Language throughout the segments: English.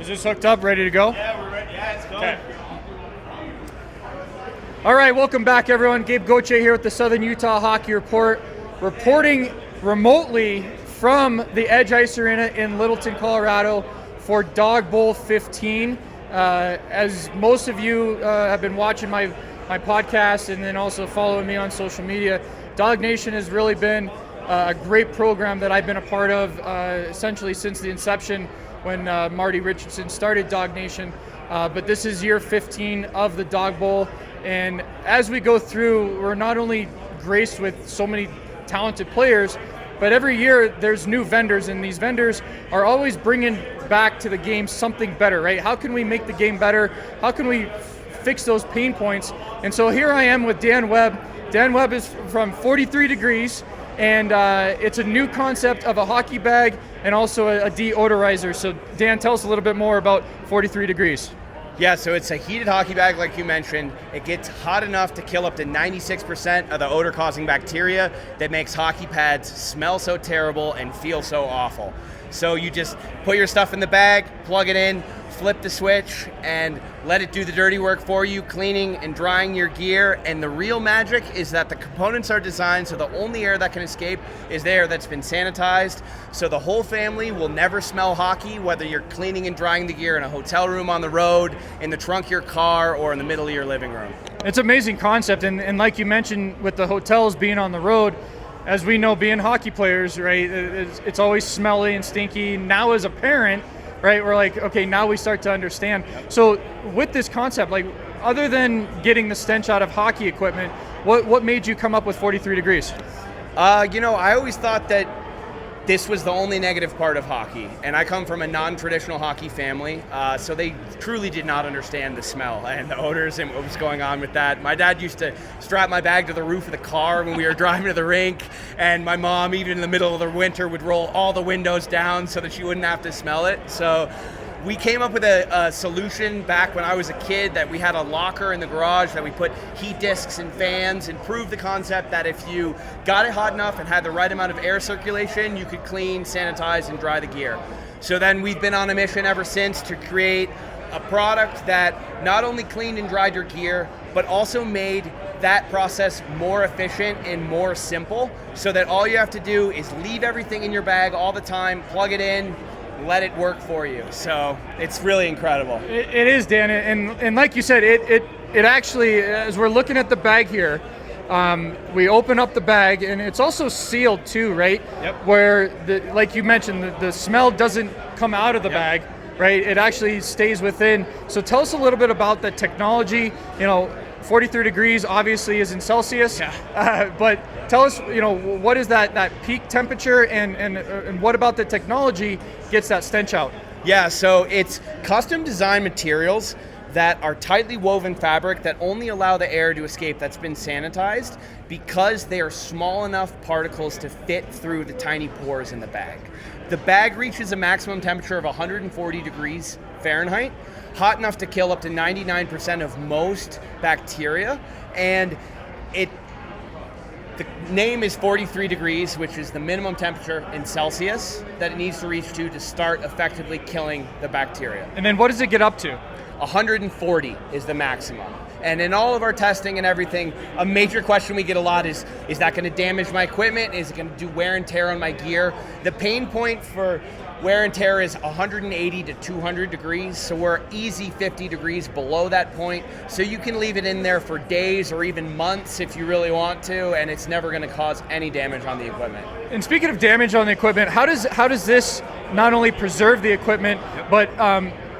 Is this hooked up, ready to go? Yeah, we're ready. Yeah, it's going. Okay. All right, welcome back, everyone. Gabe Goche here with the Southern Utah Hockey Report, reporting remotely from the Edge Ice Arena in Littleton, Colorado for Dog Bowl 15. As most of you have been watching my podcast and then also following me on social media, Dog Nation has really been a great program that I've been a part of essentially since the inception when Marty Richardson started Dog Nation. But this is year 15 of the Dog Bowl. And as we go through, we're not only graced with so many talented players, but every year there's new vendors, and these vendors are always bringing back to the game something better, right? How can we make the game better? How can we fix those pain points? And so here I am with Dan Webb. Dan Webb is from 43 Degrees, and it's a new concept of a hockey bag and also a deodorizer. So Dan, tell us a little bit more about 43 Degrees. Yeah, so it's a heated hockey bag like you mentioned. It gets hot enough to kill up to 96% of the odor-causing bacteria that makes hockey pads smell so terrible and feel so awful. So you just put your stuff in the bag, plug it in, flip the switch, and let it do the dirty work for you, cleaning and drying your gear. And the real magic is that the components are designed so the only air that can escape is the air that's been sanitized. So the whole family will never smell hockey, whether you're cleaning and drying the gear in a hotel room on the road, in the trunk of your car, or in the middle of your living room. It's an amazing concept, and like you mentioned with the hotels being on the road, as we know, being hockey players, right, it's always smelly and stinky. Now as a parent, right, we're like, okay, now we start to understand. Yep. So with this concept, like, other than getting the stench out of hockey equipment, what made you come up with 43 Degrees? I always thought that this was the only negative part of hockey, and I come from a non-traditional hockey family, so they truly did not understand the smell and the odors and what was going on with that. My dad used to strap my bag to the roof of the car when we were driving to the rink, and my mom, even in the middle of the winter, would roll all the windows down so that she wouldn't have to smell it. So we came up with a solution back when I was a kid, that we had a locker in the garage that we put heat discs and fans, and proved the concept that if you got it hot enough and had the right amount of air circulation, you could clean, sanitize, and dry the gear. So then we've been on a mission ever since to create a product that not only cleaned and dried your gear, but also made that process more efficient and more simple, so that all you have to do is leave everything in your bag all the time, plug it in, let it work for you. So it's really incredible. It is, Dan, and like you said, it actually, as we're looking at the bag here, we open up the bag, and it's also sealed too, right? Yep. Where, like you mentioned, the smell doesn't come out of the bag, right? It actually stays within. So tell us a little bit about the technology. 43 degrees obviously is in Celsius, but tell us, what is that peak temperature, and what about the technology gets that stench out? Yeah, so it's custom designed materials that are tightly woven fabric that only allow the air to escape that's been sanitized, because they are small enough particles to fit through the tiny pores in the bag. The bag reaches a maximum temperature of 140 degrees Fahrenheit, hot enough to kill up to 99% of most bacteria, and the name is 43 degrees, which is the minimum temperature in Celsius that it needs to reach to start effectively killing the bacteria. And then what does it get up to? 140 is the maximum. And in all of our testing and everything, a major question we get a lot is that going to damage my equipment? Is it going to do wear and tear on my gear? The pain point for wear and tear is 180 to 200 degrees, so we're easy 50 degrees below that point, so you can leave it in there for days or even months if you really want to, and it's never going to cause any damage on the equipment. And speaking of damage on the equipment, how does this not only preserve the equipment, but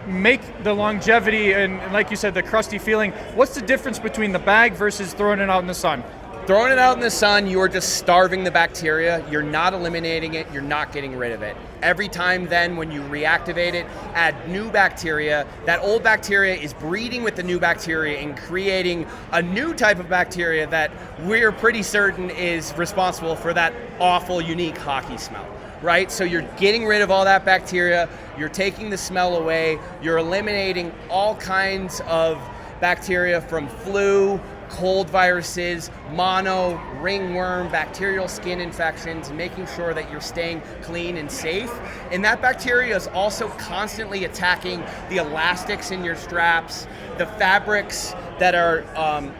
make the longevity and, like you said, the crusty feeling? What's the difference between the bag versus throwing it out in the sun? Throwing it out in the sun, you are just starving the bacteria. You're not eliminating it. You're not getting rid of it. Every time then when you reactivate it, add new bacteria, that old bacteria is breeding with the new bacteria and creating a new type of bacteria that we're pretty certain is responsible for that awful, unique hockey smell, right? So you're getting rid of all that bacteria, you're taking the smell away, you're eliminating all kinds of bacteria from flu, cold viruses, mono, ringworm, bacterial skin infections, and making sure that you're staying clean and safe. And that bacteria is also constantly attacking the elastics in your straps, the fabrics that are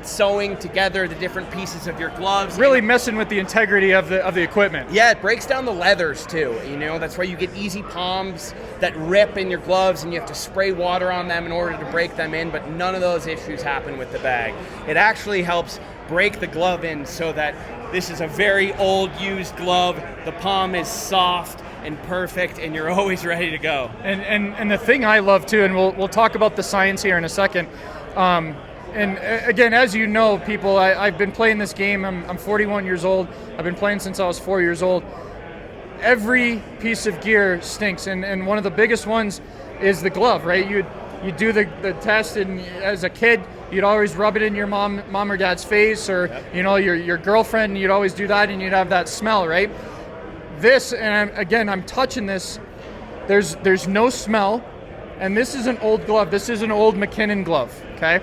sewing together the different pieces of your gloves. Really messing with the integrity of the equipment. Yeah, it breaks down the leathers too. That's why you get easy palms that rip in your gloves and you have to spray water on them in order to break them in, but none of those issues happen with the bag. It actually helps break the glove in so that this is a very old used glove. The palm is soft and perfect, and you're always ready to go. And the thing I love too, and we'll talk about the science here in a second. And again, as you know, people, I've been playing this game. I'm 41 years old. I've been playing since I was 4 years old. Every piece of gear stinks, and one of the biggest ones is the glove, right? You do the test, and as a kid, you'd always rub it in your mom or dad's face, or your girlfriend. You'd always do that, and you'd have that smell, right? This, and I'm touching this. There's no smell, and this is an old glove. This is an old McKinnon glove. Okay.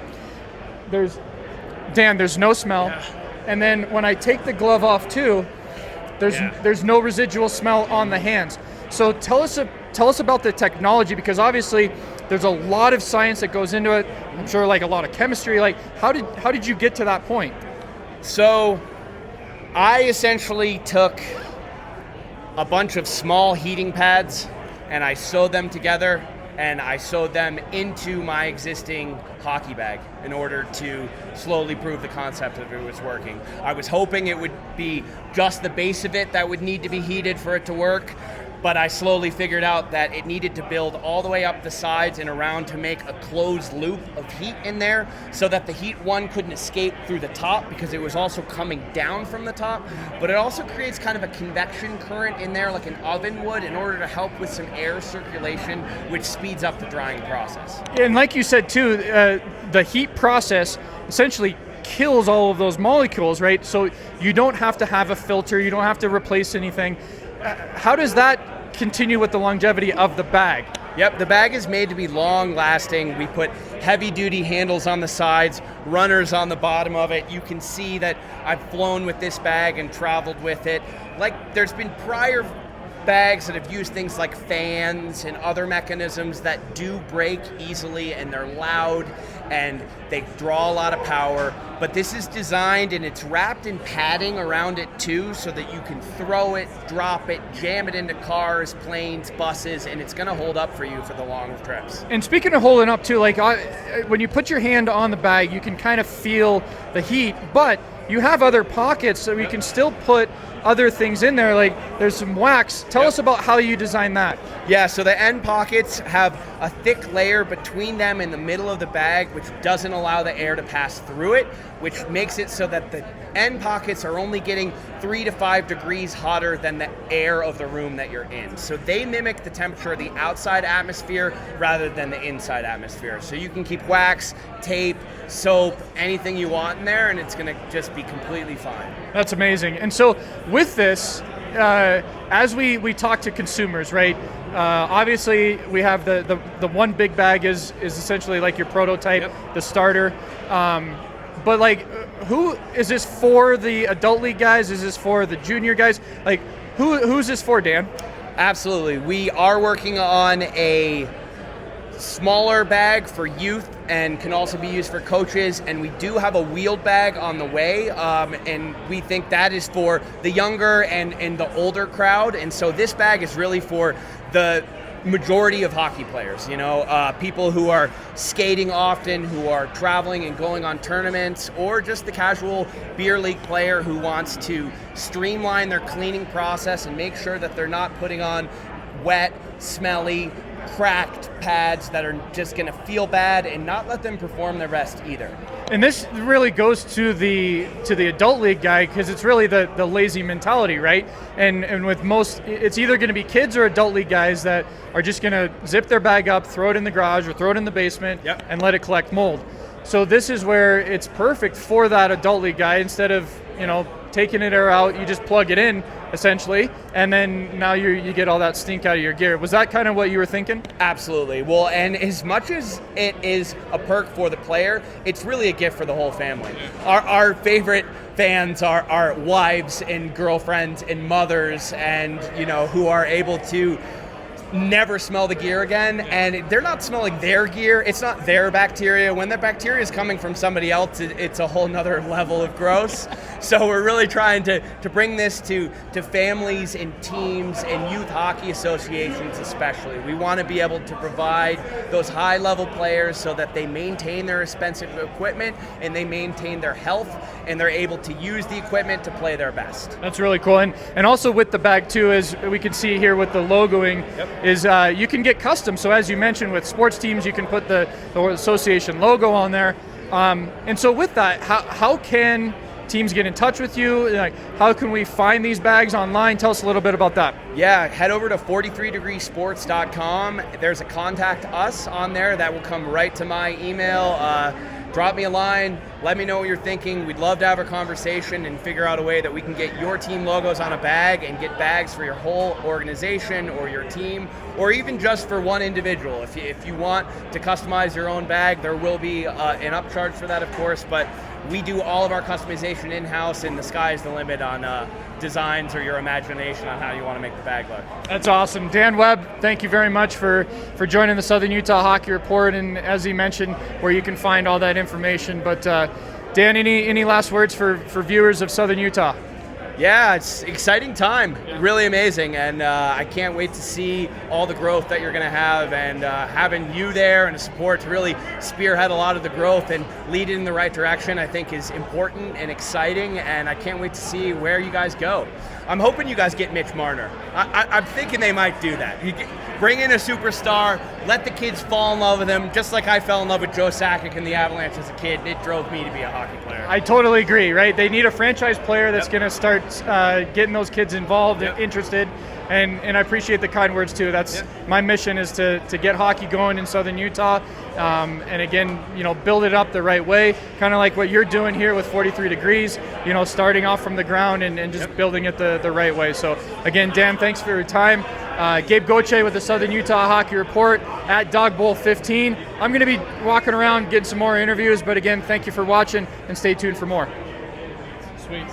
There's no smell, and then when I take the glove off too, there's no residual smell on the hands. So tell us about the technology, because obviously there's a lot of science that goes into it. I'm sure like a lot of chemistry. Like how did you get to that point? So I essentially took a bunch of small heating pads and I sewed them together, and I sewed them into my existing hockey bag in order to slowly prove the concept that it was working. I was hoping it would be just the base of it that would need to be heated for it to work, but I slowly figured out that it needed to build all the way up the sides and around to make a closed loop of heat in there, so that the heat, one, couldn't escape through the top because it was also coming down from the top, but it also creates kind of a convection current in there like an oven would, in order to help with some air circulation, which speeds up the drying process. And like you said too, the heat process essentially kills all of those molecules, right? So you don't have to have a filter, you don't have to replace anything. How does that continue with the longevity of the bag? Yep, the bag is made to be long lasting. We put heavy duty handles on the sides, runners on the bottom of it. You can see that I've flown with this bag and traveled with it. Like, there's been prior bags that have used things like fans and other mechanisms that do break easily, and they're loud and they draw a lot of power, but this is designed and it's wrapped in padding around it too, so that you can throw it, drop it, jam it into cars, planes, buses, and it's going to hold up for you for the long trips. And speaking of holding up too, like when you put your hand on the bag, you can kind of feel the heat, but you have other pockets, so you can still put other things in there, like there's some wax. Tell us about how you designed that. Yeah, so the end pockets have a thick layer between them in the middle of the bag, which doesn't allow the air to pass through it, which makes it so that the end pockets are only getting 3 to 5 degrees hotter than the air of the room that you're in. So they mimic the temperature of the outside atmosphere rather than the inside atmosphere. So you can keep wax, tape, soap, anything you want in there, and it's going to just be completely fine. That's amazing. And so with this, as we talk to consumers, right? Obviously, we have the one big bag is essentially like your prototype, the starter. But like, who is this for? The adult league guys? Is this for the junior guys? Like, who's this for, Dan? Absolutely. We are working on a smaller bag for youth and can also be used for coaches, and we do have a wheeled bag on the way, and we think that is for the younger and the older crowd. And so this bag is really for the majority of hockey players, people who are skating often, who are traveling and going on tournaments, or just the casual beer league player who wants to streamline their cleaning process and make sure that they're not putting on wet, smelly, cracked pads that are just going to feel bad and not let them perform their best either. And this really goes to the adult league guy, because it's really the lazy mentality, right? And with most, it's either going to be kids or adult league guys that are just going to zip their bag up, throw it in the garage or throw it in the basement, and let it collect mold. So this is where it's perfect for that adult league guy. Instead of taking it out, you just plug it in essentially, and then now you get all that stink out of your gear. Was that kind of what you were thinking? Absolutely. Well, and as much as it is a perk for the player, it's really a gift for the whole family. Our favorite fans are wives and girlfriends and mothers, and who are able to never smell the gear again, and they're not smelling their gear. It's not their bacteria. When that bacteria is coming from somebody else, it's a whole nother level of gross. So we're really trying to bring this to families and teams and youth hockey associations especially. We want to be able to provide those high-level players so that they maintain their expensive equipment and they maintain their health, and they're able to use the equipment to play their best. That's really cool. And also with the bag too, as we can see here with the logoing, is you can get custom. So as you mentioned, with sports teams, you can put the association logo on there. And so with that, how can teams get in touch with you? Like, how can we find these bags online? Tell us a little bit about that. Yeah, head over to 43degreesports.com. There's a contact us on there that will come right to my email. Drop me a line, let me know what you're thinking. We'd love to have a conversation and figure out a way that we can get your team logos on a bag and get bags for your whole organization or your team, or even just for one individual. If you want to customize your own bag, there will be an upcharge for that, of course, but we do all of our customization in-house, and the sky is the limit on designs or your imagination on how you want to make the bag look. That's awesome. Dan Webb, thank you very much for joining the Southern Utah Hockey Report, and as he mentioned, where you can find all that information. But Dan, any last words for viewers of Southern Utah? Yeah, it's an exciting time, really amazing, and I can't wait to see all the growth that you're going to have, and having you there and the support to really spearhead a lot of the growth and lead it in the right direction, I think is important and exciting, and I can't wait to see where you guys go. I'm hoping you guys get Mitch Marner. I'm thinking they might do that. Bring in a superstar, let the kids fall in love with him, just like I fell in love with Joe Sakic and the Avalanche as a kid. It drove me to be a hockey player. I totally agree, right? They need a franchise player that's going to start getting those kids involved and interested. And I appreciate the kind words too. That's my mission, is to get hockey going in Southern Utah. And again, build it up the right way, kind of like what you're doing here with 43 Degrees, starting off from the ground and just building it the right way. So again, Dan, thanks for your time. Gabe Gauthier with the Southern Utah Hockey Report at Dog Bowl 15. I'm going to be walking around getting some more interviews, but again, thank you for watching and stay tuned for more. Sweet.